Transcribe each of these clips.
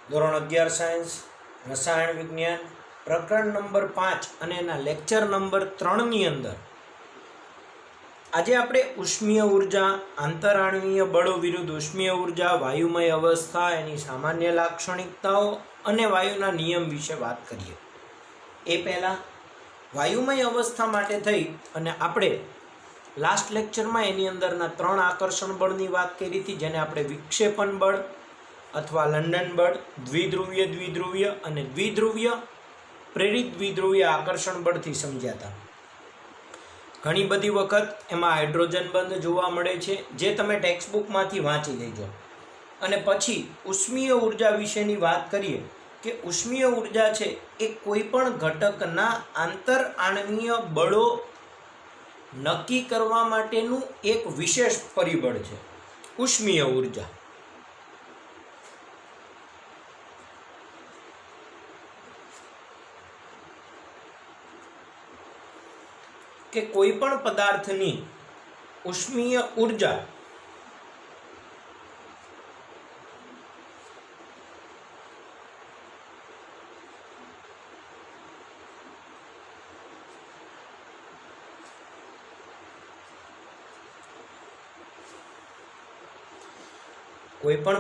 ધોરણ 11 સાયન્સ રસાયણ વિજ્ઞાન પ્રકરણ નંબર 5 અને એના લેક્ચર નંબર 3ની અંદર આજે આપણે ઉષ્મીય ઉર્જા, આંતરાણવીય બળો વિરુદ્ધ ઉષ્મીય ઉર્જા, વાયુમય અવસ્થા, એની સામાન્ય લાક્ષણિકતાઓ અને વાયુના નિયમ વિશે વાત કરીએ. એ પહેલાં વાયુમય અવસ્થા માટે થઈ અને આપણે લાસ્ટ લેક્ચરમાં એની અંદરના 3 આકર્ષણ બળની વાત કરી હતી, જેને આપણે વિક્ષેપણ બળ અથવા લંડન બળ, દ્વિધ્રુવીય અને દ્વિધ્રુવીય પ્રેરિત દ્વિધ્રુવીય આકર્ષણ બળથી સમજ્યા હતા. ઘણી બધી વખત એમાં હાઇડ્રોજન બંધ જોવા મળે છે, જે તમે ટેક્સ્ટબુકમાંથી વાંચી લેજો. અને પછી ઉષ્મીય ઉર્જા વિશેની વાત કરીએ કે ઉષ્મીય ઉર્જા છે એ કોઈ પણ ઘટકના આંતર આણવીય બળો નક્કી કરવા માટેનું એક વિશેષ પરિબળ છે ઉષ્મીય ઉર્જા. કે કોઈ પણ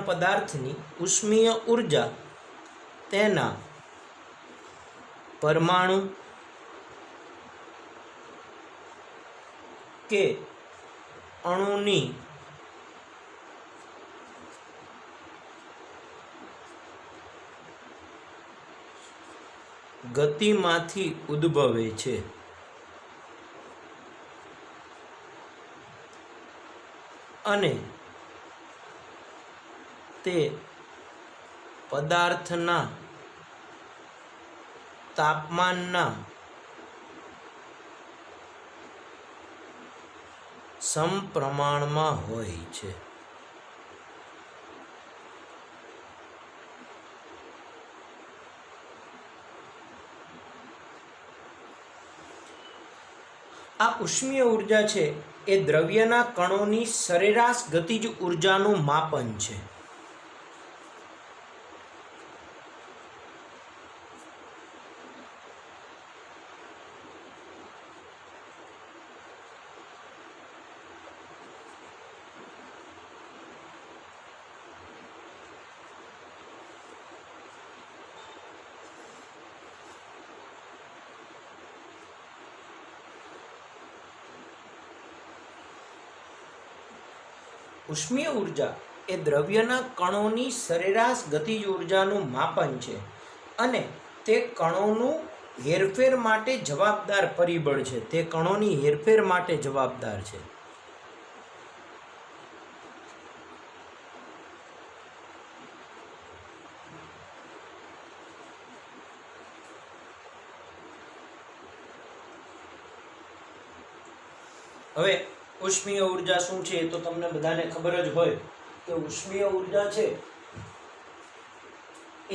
પદાર્થની ઉષ્મીય ઉર્જા તેના પરમાણુ કે અણુની ગતિમાંથી ઉદ્ભવે છે. અને તે પદાર્થના તાપમાનના સમપ્રમાણમાં હોય છે. આ ઉષ્મીય ઉર્જા છે એ દ્રવ્યના કણોની સરેરાશ ગતિજ ઉર્જાનું માપન છે. ઉષ્મીય ઉર્જા એ દ્રવ્યના કણોની સરેરાશ ગતિજ ઉર્જાનું માપન છે અને તે કણોનું હેરફેર માટે જવાબદાર પરિબળ છે. તે કણોની હેરફેર માટે જવાબદાર છે. હવે ઉષ્મીય ઉર્જા શું છે તો તમને બધાને ખબર જ હોય કે ઉષ્મીય ઉર્જા છે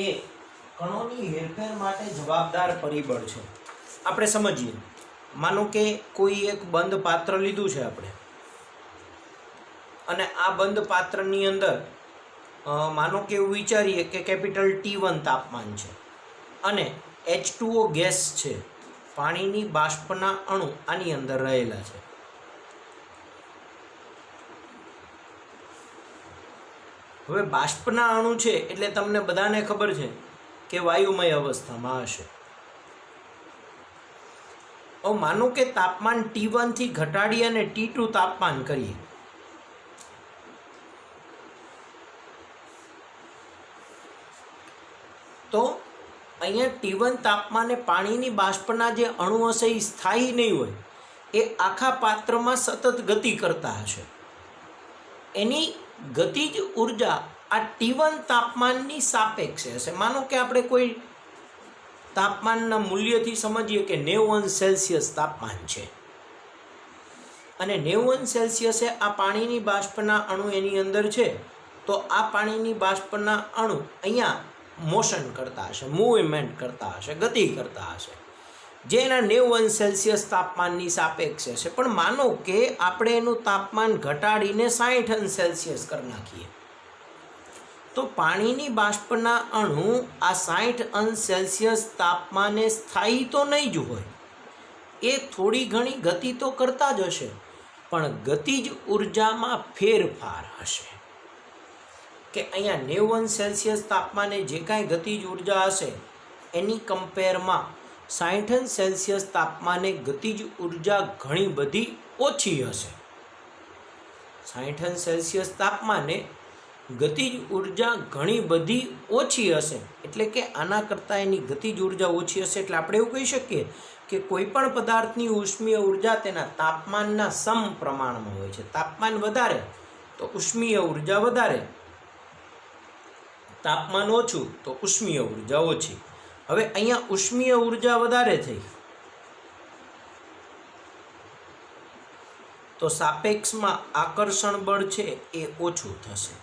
એ કણોની હેરફેર માટે જવાબદાર પરિબળ છે. આપણે સમજીએ, માનો કે કોઈ એક બંધ પાત્ર લીધું છે આપણે, અને આ બંધ પાત્રની અંદર માનો કે એવું વિચારીએ કે કેપિટલ T1 તાપમાન છે અને H2O ગેસ છે, પાણીની બાષ્પના અણુ આની અંદર રહેલા છે. હવે બાષ્પના અણુ છે એટલે તમને બધાને ખબર છે કે વાયુમય અવસ્થામાં હશે. હવે માનો કે તાપમાન T1 થી ઘટાડી અને T2 તાપમાન કરીએ, તો અહીંયા T1 તાપમાને પાણીની બાષ્પના જે અણુ હશે એ સ્થાયી નહીં હોય, એ આખા પાત્રમાં સતત ગતિ કરતા હશે. એની ગતિજ ઉર્જા આ T1 તાપમાનની સાપેક્ષે હશે. માનો કે આપણે કોઈ તાપમાનના મૂલ્યથી સમજીએ કે 90 સેલ્સિયસ તાપમાન છે અને 90 સેલ્સિયસે આ પાણીની બાષ્પના અણુ એની અંદર છે, તો આ પાણીની બાષ્પના અણુ અહીંયા મોશન કરતા હશે, મૂવમેન્ટ કરતા હશે, ગતિ કરતા હશે, જે એના 90 સેલ્સિયસ તાપમાનની સાપેક્ષે છે. પણ માનો કે આપણે એનું તાપમાન ઘટાડીને 60 સેલ્સિયસ કરી નાખીએ, તો પાણીની બાષ્પના અણુ આ 60°C તાપમાને સ્થાયી તો નહીં જ હોય, એ થોડી ઘણી ગતિ તો કરતા જ હશે, પણ ગતિજ ઉર્જામાં ફેરફાર હશે. કે અહીંયા 90°C તાપમાને જે કાંઈ ગતિજ ઉર્જા હશે એની કમ્પેરમાં 60°C તાપમાને ગતિજ ઉર્જા ઘણી બધી ઓછી હશે. 60°C તાપમાને ગતિજ ઉર્જા ઘણી બધી ઓછી હશે, એટલે કે આના કરતાં એની ગતિજ ઉર્જા ઓછી હશે. એટલે આપણે એવું કહી શકીએ કે કોઈ પણ પદાર્થની ઉષ્મીય ઉર્જા તેના તાપમાનના સમપ્રમાણમાં હોય છે. તાપમાન વધારે તો ઉષ્મીય ઉર્જા વધારે, તાપમાન ઓછું તો ઉષ્મીય ઉર્જા ઓછી. હવે અહીંયા ઉષ્મીય ઉર્જા વધારે થઈ તો સાપેક્ષમાં આકર્ષણ બળ છે એ ઓછું થશે.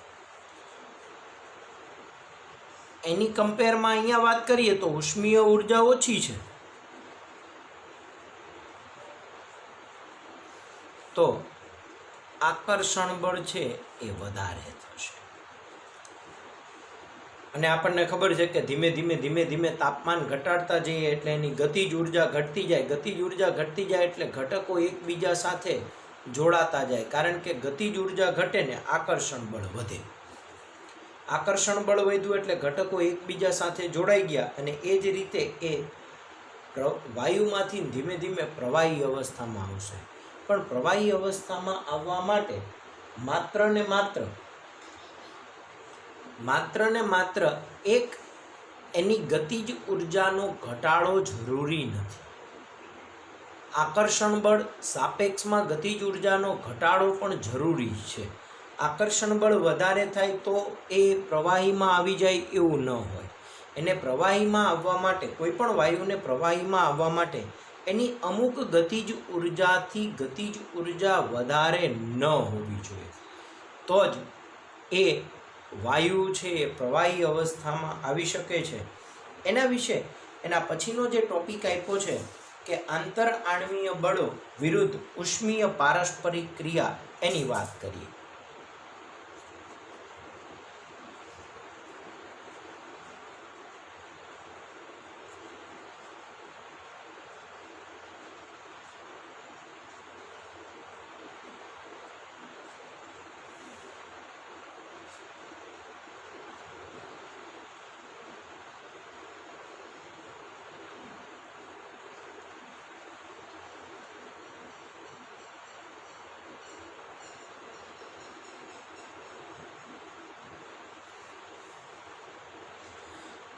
એની કમ્પેરમાં અહીંયા વાત કરીએ તો ઉષ્મીય ઉર્જા ઓછી છે, તો આકર્ષણ બળ છે એ વધારે થશે. અને આપણને ખબર છે કે ધીમે ધીમે તાપમાન ઘટાડતા જઈએ એટલે એની ગતિજ ઉર્જા ઘટતી જાય. ગતિજ ઉર્જા ઘટતી જાય એટલે ઘટકો એકબીજા સાથે જોડાતા જાય, કારણ કે ગતિજ ઉર્જા ઘટે ને આકર્ષણ બળ વધે. આકર્ષણ બળ વધ્યું એટલે ઘટકો એકબીજા સાથે જોડાઈ ગયા, અને એ જ રીતે એ વાયુમાંથી ધીમે ધીમે પ્રવાહી અવસ્થામાં આવશે. પણ પ્રવાહી અવસ્થામાં આવવા માટે માત્ર ને માત્ર એક એની ગતિજ ઉર્જાનો ઘટાડો જરૂરી નથી. આકર્ષણ બળ સાપેક્ષમાં ગતિજ ઉર્જાનો ઘટાડો પણ જરૂરી છે. આકર્ષણ બળ વધારે થાય તો એ પ્રવાહીમાં આવી જાય એવું ન હોય. એને પ્રવાહીમાં આવવા માટે, કોઈ પણ વાયુને પ્રવાહીમાં આવવા માટે એની અમુક ગતિજ ઉર્જાથી ગતિજ ઉર્જા વધારે ન હોવી જોઈએ, તો જ એ વાયુ છે એ પ્રવાહી અવસ્થામાં આવી શકે છે. એના વિશે એના પછીનો જે ટોપિક આપ્યો છે કે આંતર આણ્વીય બળો વિરુદ્ધ ઉષ્મીય પારસ્પરિક ક્રિયા, એની વાત કરીએ.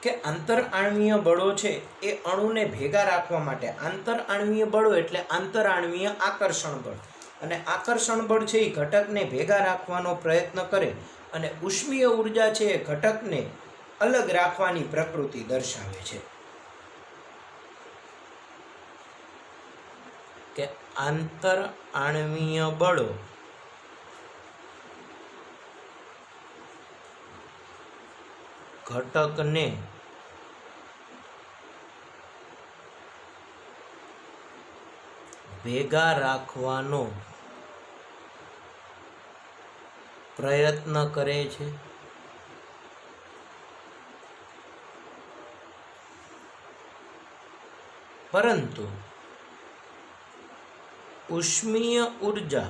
કે આંતર આણ્વીય બળો છે એ અણુને ભેગા રાખવા માટે, આંતર આણ્વીય બળો એટલે આંતર આણ્વીય આકર્ષણ બળ, અને આકર્ષણ બળ છે એ ઘટકને ભેગા રાખવાનો પ્રયત્ન કરે, અને ઉષ્મીય ઉર્જા છે એ ઘટકને અલગ રાખવાની પ્રકૃતિ દર્શાવે છે. કે આંતર આણ્વીય બળો ઘટકને ભેગા રાખવાનો પ્રયત્ન કરે છે, પરંતુ ઉષ્મીય ઉર્જા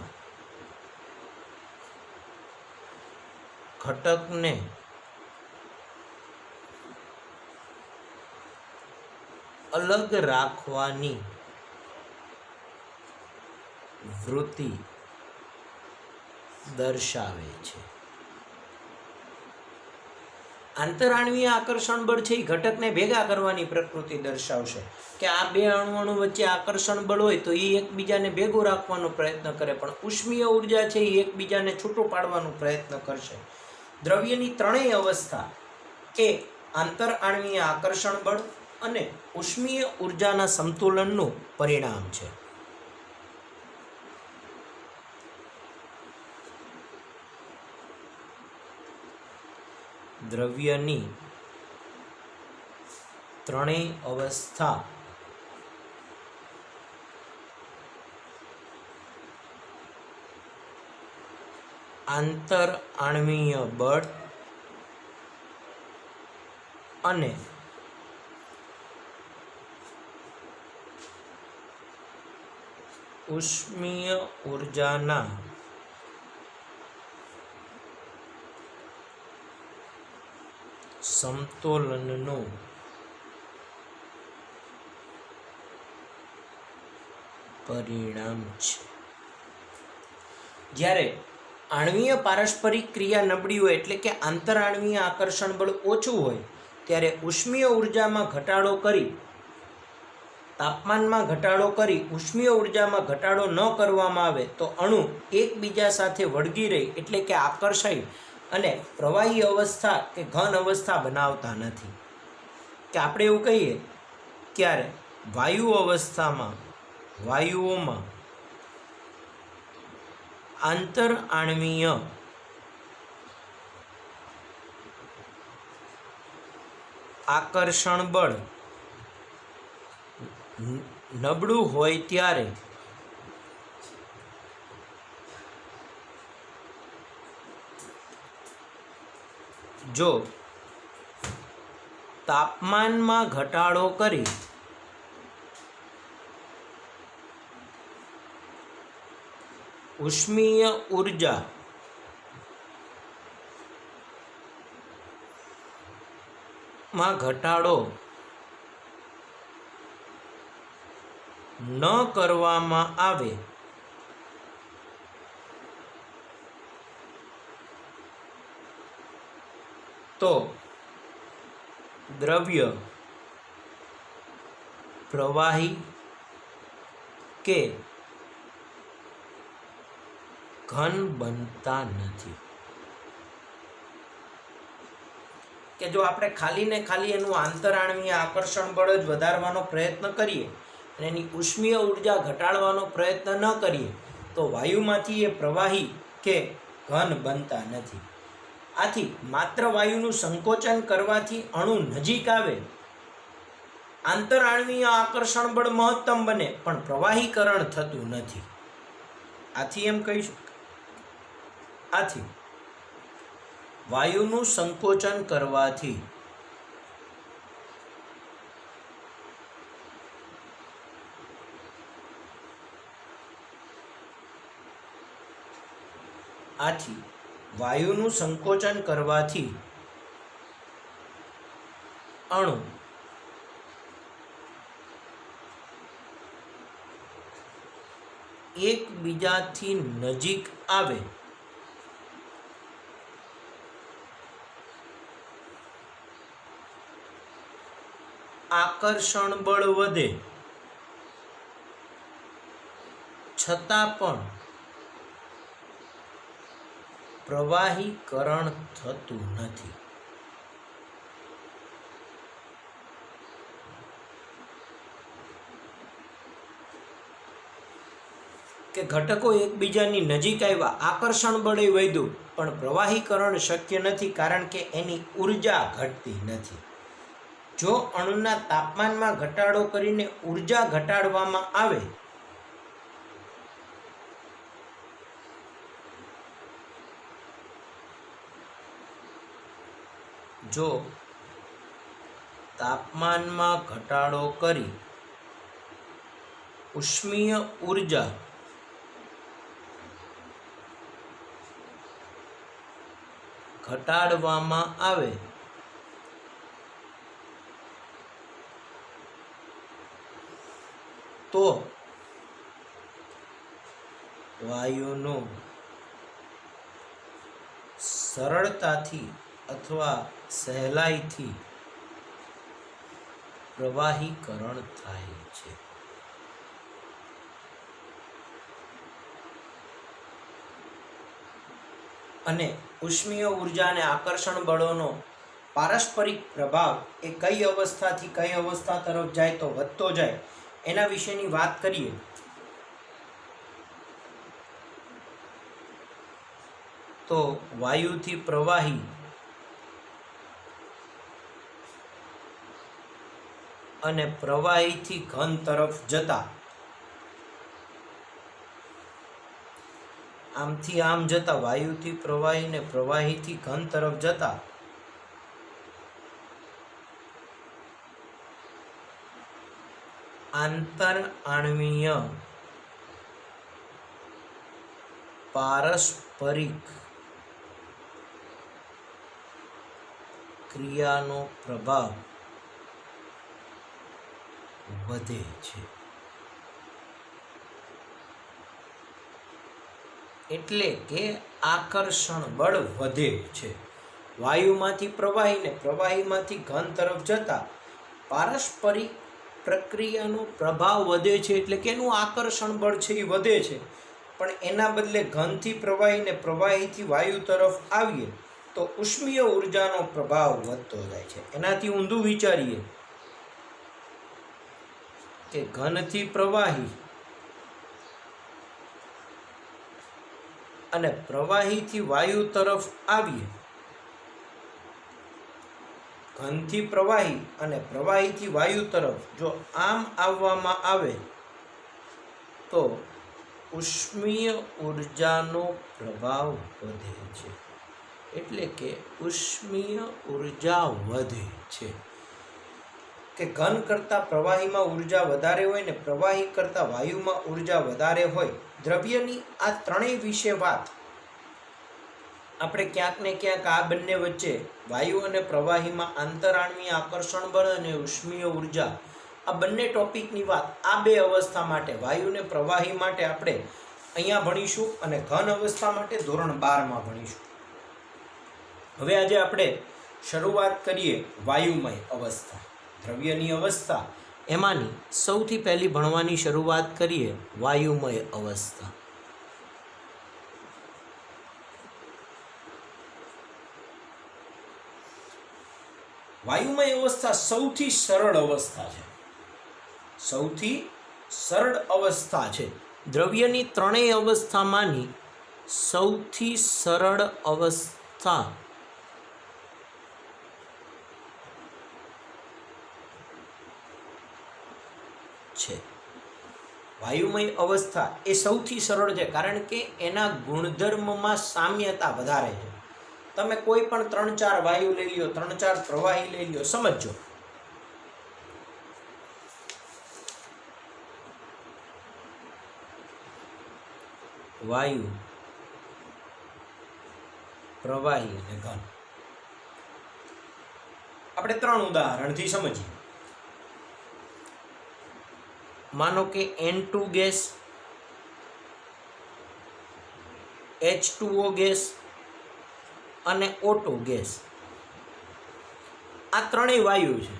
ઘટકને અલગ રાખવાની વૃત્તિ દર્શાવે છે. આંતરાણ્વીય આકર્ષણ બળ છે એ ઘટકને ભેગા કરવાની પ્રકૃતિ દર્શાવશે. કે આ બે અણુ વચ્ચે આકર્ષણ બળ હોય તો એ એકબીજાને ભેગું રાખવાનો પ્રયત્ન કરે, પણ ઉષ્મીય ઉર્જા છે એ એકબીજાને છૂટું પાડવાનો પ્રયત્ન કરશે. દ્રવ્યની ત્રણેય અવસ્થા એ આંતર આણ્વીય આકર્ષણ બળ અને ઉષ્મીય ઉર્જાના સંતુલનનું પરિણામ છે. દ્રવ્યની ત્રણેય અવસ્થા આંતર આણ્વીય બળ, અને ઉષ્મીય ઉર્જાના સમતોલનનું પરિણામ છે. જ્યારે આણ્વીય પારસ્પરિક ક્રિયા નબળી હોય એટલે કે આંતરઆણ્વીય આકર્ષણ બળ ઓછું હોય ત્યારે ઉષ્મીય ઉર્જામાં ઘટાડો કરી તાપમાનમાં ઘટાડો કરી ઉષ્મીય ઉર્જામાં ઘટાડો ન કરવામાં આવે તો અણુ એકબીજા સાથે વળગી રહી એટલે કે આકર્ષાય અને પ્રવાહી અવસ્થા કે ઘન અવસ્થા બનાવતા નથી. કે આપણે એવું કહીએ ત્યારે વાયુઓમાં આંતરઆણ્વીય આકર્ષણ બળ નબળું હોય ત્યારે જો તાપમાનમાં ઘટાડો કરી ઉષ્મીય ઉર્જા માં ઘટાડો ન કરવામાં આવે તો દ્રવ્ય પ્રવાહી કે ઘન બનતા નથી. કે જો આપણે ખાલી ને ખાલી એનું આંતરઆણ્વીય આકર્ષણ બળ જ વધારવાનો પ્રયત્ન કરીએ અને એની ઉષ્મીય ઉર્જા ઘટાડવાનો પ્રયત્ન ન કરીએ તો વાયુમાંથી એ પ્રવાહી કે ઘન બનતા નથી. આથી માત્ર વાયુનું સંકોચન કરવાથી અણુ નજીક આવે, આંતરઆણ્વીય આકર્ષણ બળ મહત્તમ બને, પણ પ્રવાહીકરણ થતું નથી. આથી એમ કહી શકાય, આથી વાયુનું સંકોચન કરવાથી અણુ એકબીજાથી નજીક આવે આકર્ષણ બળ વધે છતાં પણ પ્રવાહીકરણ થતું નથી. કે ઘટકો એકબીજાની નજીક આવ્યા, આકર્ષણ બળે વધ્યું, પણ પ્રવાહીકરણ શક્ય નથી કારણ કે એની ઉર્જા ઘટતી નથી. જો અણુના તાપમાનમાં ઘટાડો કરીને ઉર્જા ઘટાડવામાં આવે ઉષ્મીય ઉર્જા ઘટાડવામાં આવે તો વાયુનું સરળતાથી અથવા સહેલાઈથી પ્રવાહીકરણ થાય છે. અને ઉષ્મીય ઉર્જા અને આકર્ષણ બળોનો પારસ્પરિક પ્રભાવ એ કઈ અવસ્થાથી કઈ અવસ્થા તરફ જાય તો વધતો જાય એના વિશેની વાત કરીએ તો વાયુથી પ્રવાહી અને પ્રવાહીથી ઘન તરફ જતા, આમથી આમ જતા, વાયુથી પ્રવાહી ને પ્રવાહીથી ઘન તરફ જતા આંતરઆણ્વીય પારસ્પરિક ક્રિયાનો પ્રભાવ વધે છે. એટલે કે આકર્ષણ બળ વધે છે. વાયુમાંથી પ્રવાહી ને પ્રવાહીમાંથી ઘન તરફ જતા પારસ્પરિક પ્રક્રિયાનો પ્રભાવ વધે છે. એટલે કે એનું આકર્ષણ બળ છે એ વધે છે. પણ એના બદલે ઘનથી પ્રવાહી ને પ્રવાહીથી વાયુ તરફ આવીએ તો ઉષ્મીય ઉર્જાનો પ્રભાવ વધતો જાય છે. એનાથી ઊંધું વિચારીએ કે ઘનથી પ્રવાહી અને પ્રવાહીથી વાયુ તરફ આવીએ, ઘનથી પ્રવાહી અને પ્રવાહીથી વાયુ તરફ જો આમ આવવામાં આવે તો ઉષ્મીય ઉર્જાનો પ્રભાવ વધે છે. એટલે કે ઉષ્મીય ઉર્જા વધે છે. કે ઘન કરતાં પ્રવાહીમાં ઉર્જા વધારે હોય ને પ્રવાહી કરતાં વાયુમાં ઉર્જા વધારે હોય. દ્રવ્યની આ ત્રણેય વિશે વાત આપણે ક્યાંક ને ક્યાંક આ બંને વચ્ચે વાયુ અને પ્રવાહીમાં આંતરઆણ્વીય આકર્ષણ બળ અને ઉષ્મીય ઉર્જા આ બંને ટોપિકની વાત આ બે અવસ્થા માટે વાયુ અને પ્રવાહી માટે આપણે અહીંયા ભણીશું અને ઘન અવસ્થા માટે ધોરણ 12માં ભણીશું. હવે આજે આપણે શરૂઆત કરીએ વાયુમય અવસ્થા, દ્રવ્યની અવસ્થા. એમાંની સૌથી પહેલી ભણવાની શરૂઆત કરીએ વાયુમય અવસ્થા. વાયુમય અવસ્થા સૌથી સરળ અવસ્થા છે. સૌથી સરળ અવસ્થા છે. દ્રવ્યની ત્રણેય અવસ્થામાંની સૌથી સરળ અવસ્થા છે. વાયુમય અવસ્થા એ સૌથી સરળ છે કારણ કે એના ગુણધર્મમાં સામ્યતા વધારે છે. તમે કોઈ પણ 3-4 વાયુ લઈ લ્યો, 3-4 પ્રવાહી લઈ લ્યો, સમજો વાયુ, પ્રવાહી અને ઘન. આપણે 3 ઉદાહરણથી સમજીએ. માનો કે N2 ગેસ, H2O ગેસ અને O2 ગેસ આ ત્રણેય વાયુ છે.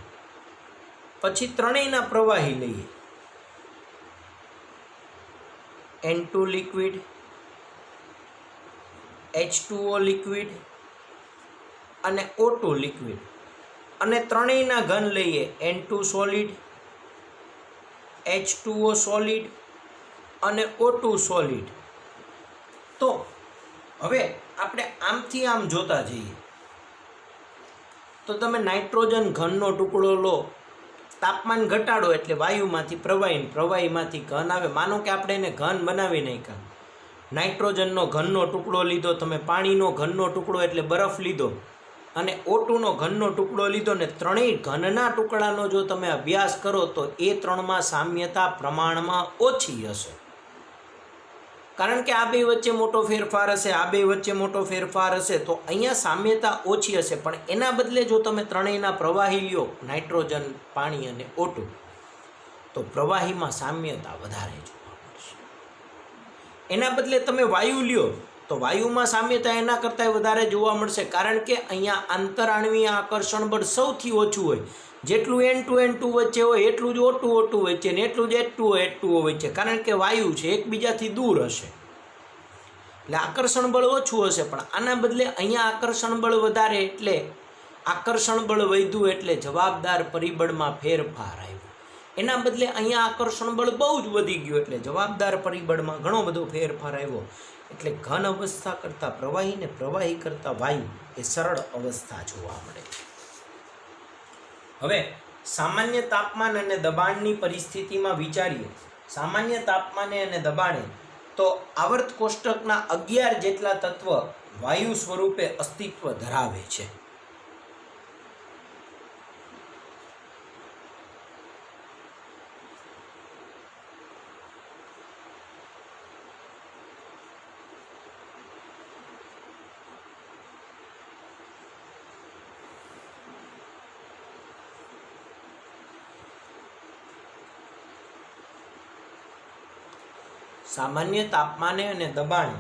પછી ત્રણેયના પ્રવાહી લઈએ. N2 લિક્વિડ, H2O લિક્વિડ અને O2 લિક્વિડ અને ત્રણેયના ઘન લઈએ. N2 સોલિડ, H2O સોલિડ અને O2 સોલિડ. તો હવે આપણે આમથી આમ જોતા જઈએ તો તમે નાઇટ્રોજન ઘનનો ટુકડો લો, તાપમાન ઘટાડો એટલે વાયુમાંથી પ્રવાહી, પ્રવાહીમાંથી ઘન આવે. માનો કે આપણે એને ઘન બનાવી નાખ્યા. નાઇટ્રોજનનો ઘનનો ટુકડો લીધો, તમે પાણીનો ઘનનો ટુકડો એટલે બરફ લીધો અને O2નો ઘનનો ટુકડો લીધો ને ત્રણેય ઘનના ટુકડાનો જો તમે અભ્યાસ કરો તો એ ત્રણમાં સામ્યતા પ્રમાણમાં ઓછી હશે. કારણ કે આ બે વચ્ચે મોટો ફેરફાર હશે, આ બે વચ્ચે મોટો ફેરફાર હશે તો અહીંયા સામ્યતા ઓછી હશે. પણ એના બદલે જો તમે ત્રણેયના પ્રવાહી લ્યો, નાઇટ્રોજન, પાણી અને O2, તો પ્રવાહીમાં સામ્યતા વધારે જોવા મળશે. એના બદલે તમે વાયુ લ્યો તો વાયુમાં સામ્યતા એના કરતાં વધારે જોવા મળશે. કારણ કે અહીંયા આંતરઆણ્વીય આકર્ષણ બળ સૌથી ઓછું હોય. જેટલું N2 વચ્ચે હોય એટલું જ O2 વચ્ચે ને એટલું જ H2O વચ્ચે. કારણ કે વાયુ છે એકબીજાથી દૂર હશે એટલે આકર્ષણ બળ ઓછું હશે. પણ આના બદલે અહીંયા આકર્ષણ બળ વધારે એટલે આકર્ષણ બળ વધ્યું એટલે જવાબદાર પરિબળમાં ફેરફાર આવ્યો. એના બદલે અહીંયા આકર્ષણ બળ બહુ જ વધી ગયું એટલે જવાબદાર પરિબળમાં ઘણો બધો ફેરફાર આવ્યો. એટલે ઘન અવસ્થા કરતાં પ્રવાહી ને પ્રવાહી કરતાં વાયુ એ સરળ અવસ્થા જોવા મળે છે. હવે સામાન્ય તાપમાન અને દબાણની પરિસ્થિતિમાં વિચારીએ. સામાન્ય તાપમાને અને દબાણે તો આવર્ત કોષ્ટકના 11 જેટલા તત્વ વાયુ સ્વરૂપે અસ્તિત્વ ધરાવે છે. સામાન્ય તાપમાને અને દબાણે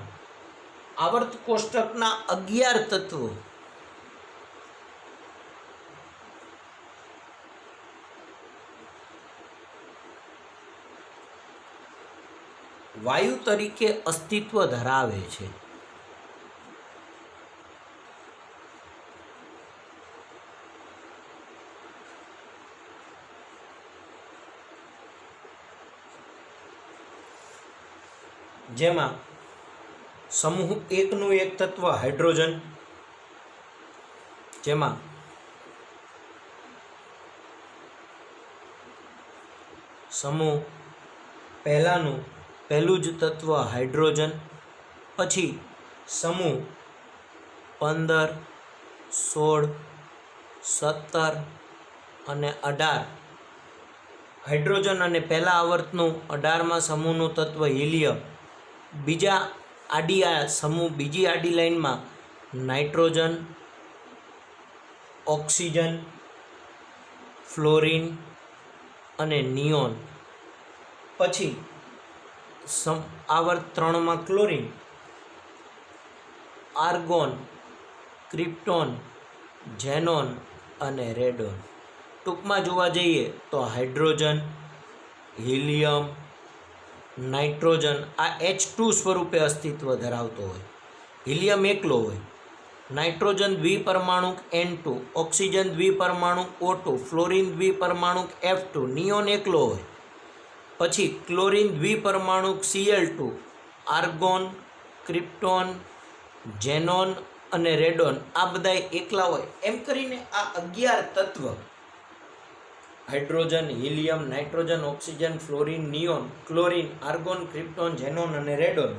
આવર્ત કોષ્ટકના 11 તત્વો વાયુ તરીકે અસ્તિત્વ ધરાવે છે. જેમાં સમૂહ 1 નું એક તત્વ હાઇડ્રોજન, જેમાં સમૂહ પહેલું જ તત્વ હાઇડ્રોજન, પછી સમૂહ 15, 16, 17 અને 18 હાઇડ્રોજન અને પહેલા આવર્તનું 18મા સમૂહનું તત્વ હિલિયમ, બીજી આડી લાઇનમાં નાઇટ્રોજન, ઓક્સિજન, ફ્લોરિન અને નિયોન, પછી આવર્ત 3માં ક્લોરિન, આર્ગોન, ક્રિપ્ટોન, ઝેનોન અને રેડોન. ટૂંકમાં જોવા જઈએ તો હાઇડ્રોજન, હિલિયમ, નાઇટ્રોજન આ H2 સ્વરૂપે અસ્તિત્વ ધરાવતો હોય. હિલિયમ એકલો હોય, નાઇટ્રોજન દ્વિપરમાણુક N2, ઓક્સિજન દ્વિપરમાણુક O2, ફ્લોરિન દ્વિપરમાણુક F2, નિયોન એકલો હોય. પછી ક્લોરિન દ્વિપરમાણુક Cl2, આર્ગોન, ક્રિપ્ટોન, ઝેનોન અને રેડોન આ બધા એકલા હોય. એમ કરીને આ 11 તત્વ hydrogen, helium, nitrogen, oxygen, fluorine, neon, chlorine, argon, krypton, xenon અને રેડોન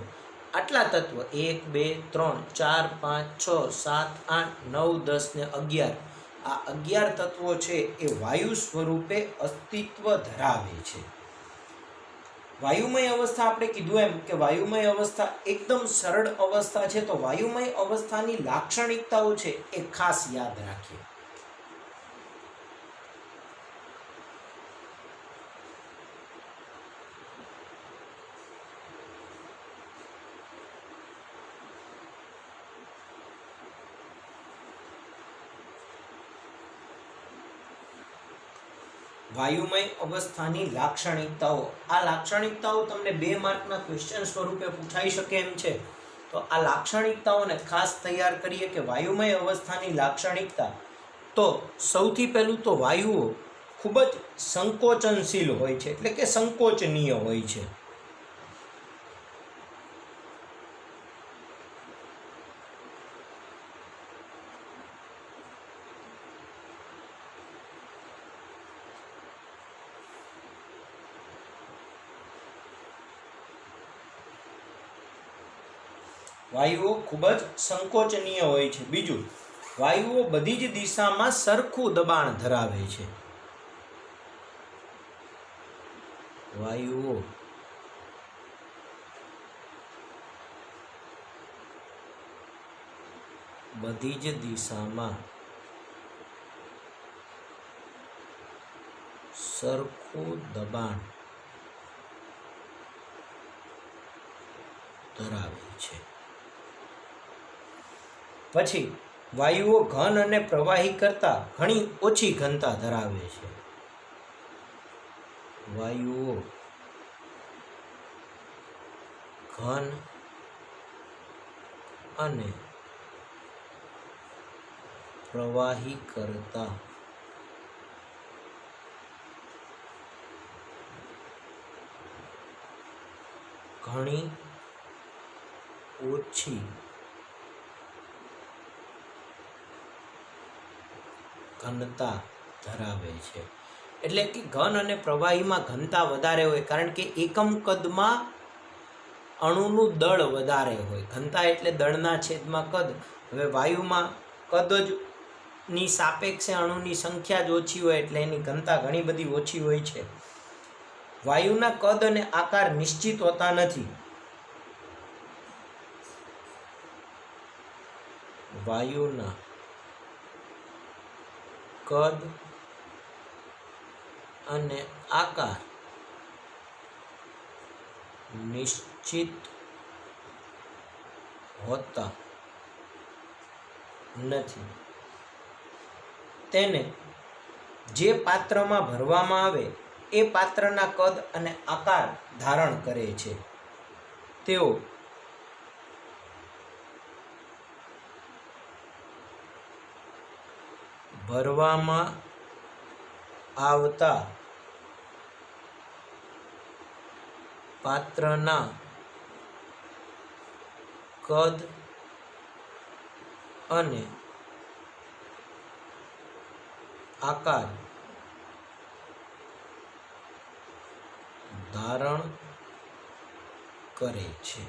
આટલા તત્વ 1, 2, 3, 4, 5, 6, 7, 8, 9, 10 ને 11 આ 11 તત્વો છે એ વાયુ સ્વરૂપે અસ્તિત્વ ધરાવે છે. વાયુમય અવસ્થા આપણે કીધું એમ કે વાયુમય અવસ્થા એકદમ સરળ અવસ્થા છે. તો વાયુમય અવસ્થાની લાક્ષણિકતાઓ છે એ ખાસ યાદ રાખીએ. વાયુમય અવસ્થાની લાક્ષણિકતાઓ, આ લાક્ષણિકતાઓ તમને 2 માર્કના ક્વેશ્ચન સ્વરૂપે પૂછાઈ શકે એમ છે. તો આ લાક્ષણિકતાઓને ખાસ તૈયાર કરીએ કે વાયુમય અવસ્થાની લાક્ષણિકતા. તો સૌથી પહેલું તો વાયુઓ ખૂબ જ સંકોચનશીલ હોય છે, એટલે કે સંકોચનીય હોય છે. વાયુઓ ખૂબ જ સંકોચનીય હોય છે. બીજું, વાયુઓ બધી જ દિશામાં સરખું દબાણ ધરાવે છે. વાયુઓ બધી જ દિશામાં સરખું દબાણ ધરાવે છે. પછી વાયુઓ ઘન અને પ્રવાહી કરતાં ઘણી ઓછી ઘનતા ધરાવે છે. વાયુઓ ઘન અને પ્રવાહી કરતાં ઘણી ઓછી ઘનતા ધરાવે છે. એટલે કે ઘન અને પ્રવાહીમાં ઘનતા વધારે હોય, કારણ કે એકમ કદમાં અણુનું દળ વધારે હોય. ઘનતા એટલે દળના છેદમાં કદ. હવે વાયુમાં કદ જ ની સાપેક્ષે અણુની સંખ્યા જ ઓછી હોય, એટલે એની ઘનતા ઘણી બધી ઓછી હોય છે. વાયુના કદ અને આકાર નિશ્ચિત હોતા નથી. વાયુના કદ અને આકાર નિશ્ચિત હોતા નથી. તેને જે પાત્રમાં ભરવામાં આવે એ પાત્રના કદ અને આકાર ધારણ કરે છે. તેઓ ભરવામાં આવતા પાત્રના કદ અને આકાર ધારણ કરે છે.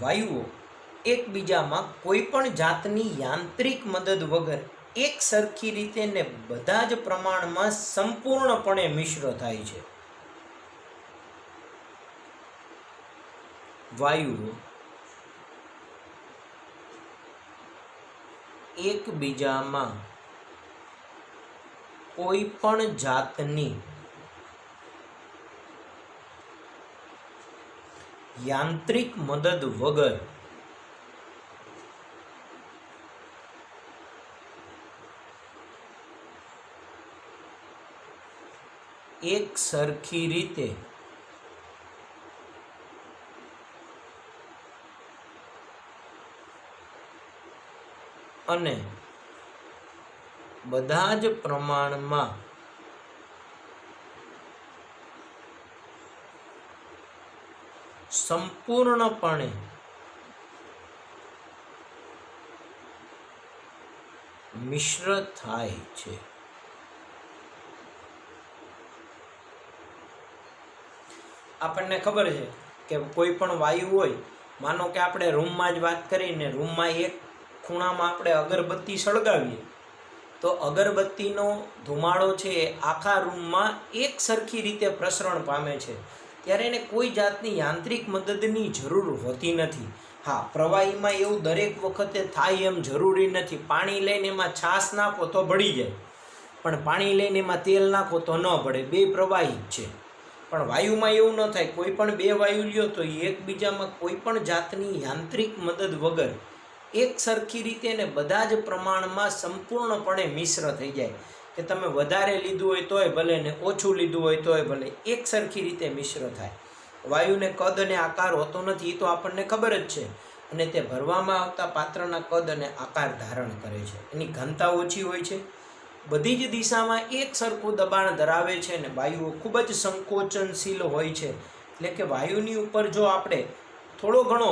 વાયુઓ એકબીજામાં કોઈ પણ જાતની યાંત્રિક મદદ વગર એક સરખી રીતે ને બધા જ પ્રમાણમાં સંપૂર્ણપણે મિશ્ર થાય છે. વાયુઓ એકબીજામાં કોઈ પણ જાતની યાંત્રિક મદદ વગર એક સરખી રીતે અને બધા જ પ્રમાણમાં સંપૂર્ણપણે મિશ્ર થાય છે. આપણને ખબર છે કે કોઈ પણ વાયુ હોય, માનો કે આપણે રૂમમાં જ વાત કરીને રૂમમાં એક ખૂણામાં આપણે અગરબત્તી સળગાવીએ તો અગરબત્તીનો ધુમાડો છે એ આખા રૂમમાં એક સરખી રીતે પ્રસરણ પામે છે. ત્યારે એને કોઈ જાતની યાંત્રિક મદદની જરૂર હોતી નથી. હા, પ્રવાહીમાં એવું દરેક વખતે થાય એમ જરૂરી નથી. પાણી લઈને એમાં છાશ નાખો તો ભળી જાય, પણ પાણી લઈને એમાં તેલ નાખો તો ન ભળે. બે પ્રવાહી જ છે. પણ વાયુમાં એવું ન થાય. કોઈ પણ બે વાયુ લ્યો તો એકબીજામાં કોઈ પણ જાતની યાંત્રિક મદદ વગર એક સરખી રીતે ને બધા જ પ્રમાણમાં સંપૂર્ણપણે મિશ્ર થઈ જાય. કે તમે વધારે લીધું હોય તોય ભલે ને ઓછું લીધું હોય તોય ભલે, એક સરખી રીતે મિશ્ર થાય. વાયુને કદ અને આકાર હોતો નથી, એ તો આપણને ખબર જ છે. અને તે ભરવામાં આવતા પાત્રના કદ અને આકાર ધારણ કરે છે. એની ઘનતા ઓછી હોય છે, બધી જ દિશામાં એક સરખું દબાણ ધરાવે છે અને વાયુઓ ખૂબ જ સંકોચનશીલ હોય છે. એટલે કે વાયુની ઉપર જો આપણે થોડો ઘણો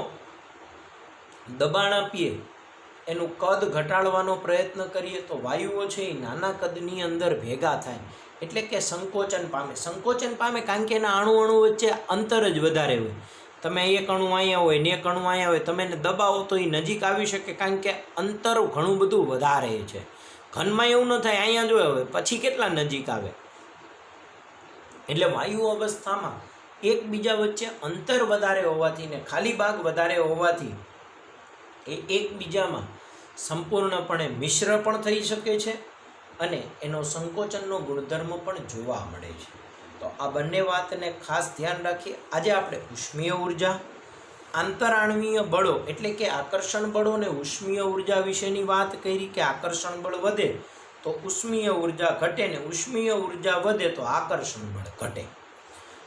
દબાણ આપીએ, એનું કદ ઘટાડવાનો પ્રયત્ન કરીએ તો વાયુઓ છે એ નાના કદની અંદર ભેગા થાય, એટલે કે સંકોચન પામે. સંકોચન પામે કારણ કે એના અણુ વચ્ચે અંતર જ વધારે હોય. તમે એક અણુ અહીંયા હોય ને એક અણુ અહીંયા હોય, તમે એને દબાવો તો એ નજીક આવી શકે, કારણ કે અંતર ઘણું બધું વધારે છે. ઘનમાં એવું ન થાય, અહીંયા જો હવે પછી કેટલા નજીક આવે. એટલે વાયુ અવસ્થામાં એકબીજા વચ્ચે અંતર વધારે હોવાથી ને ખાલી ભાગ વધારે હોવાથી એ એકબીજામાં સંપૂર્ણપણે મિશ્ર પણ થઈ શકે છે અને એનો સંકોચનનો ગુણધર્મ પણ જોવા મળે છે. તો આ બંને વાતને ખાસ ધ્યાન રાખીએ. આજે આપણે ઉષ્મીય ઉર્જા, આંતરાણવીય બળો એટલે કે આકર્ષણ બળો અને ઉષ્મીય ઉર્જા વિશેની વાત કરી કે આકર્ષણ બળ વધે તો ઉષ્મીય ઉર્જા ઘટે ને ઉષ્મીય ઉર્જા વધે તો આકર્ષણ બળ ઘટે.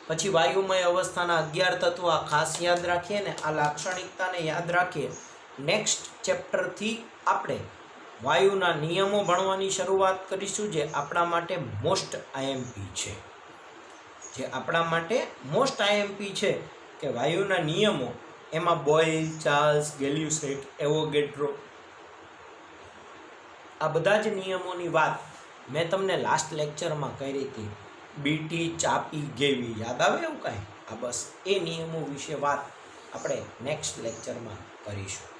પછી વાયુમય અવસ્થાના 11 તત્વો આ ખાસ યાદ રાખીએ ને આ લાક્ષણિકતાને યાદ રાખીએ. નેક્સ્ટ ચેપ્ટરથી આપણે વાયુના નિયમો ભણવાની શરૂઆત કરીશું, જે આપણા માટે મોસ્ટ આઈએમપી છે. કે વાયુના નિયમો, એમાં બોયલ, ચાર્લ્સ, ગેલ્યુસેક, એવોગેડ્રો, આ બધા જ નિયમોની વાત મેં તમને લાસ્ટ લેક્ચરમાં કરી હતી. બીટી, ચાપી, ગેવી, યાદ આવે એવું કાંઈ? આ બસ એ નિયમો વિશે વાત આપણે નેક્સ્ટ લેક્ચરમાં કરીશું.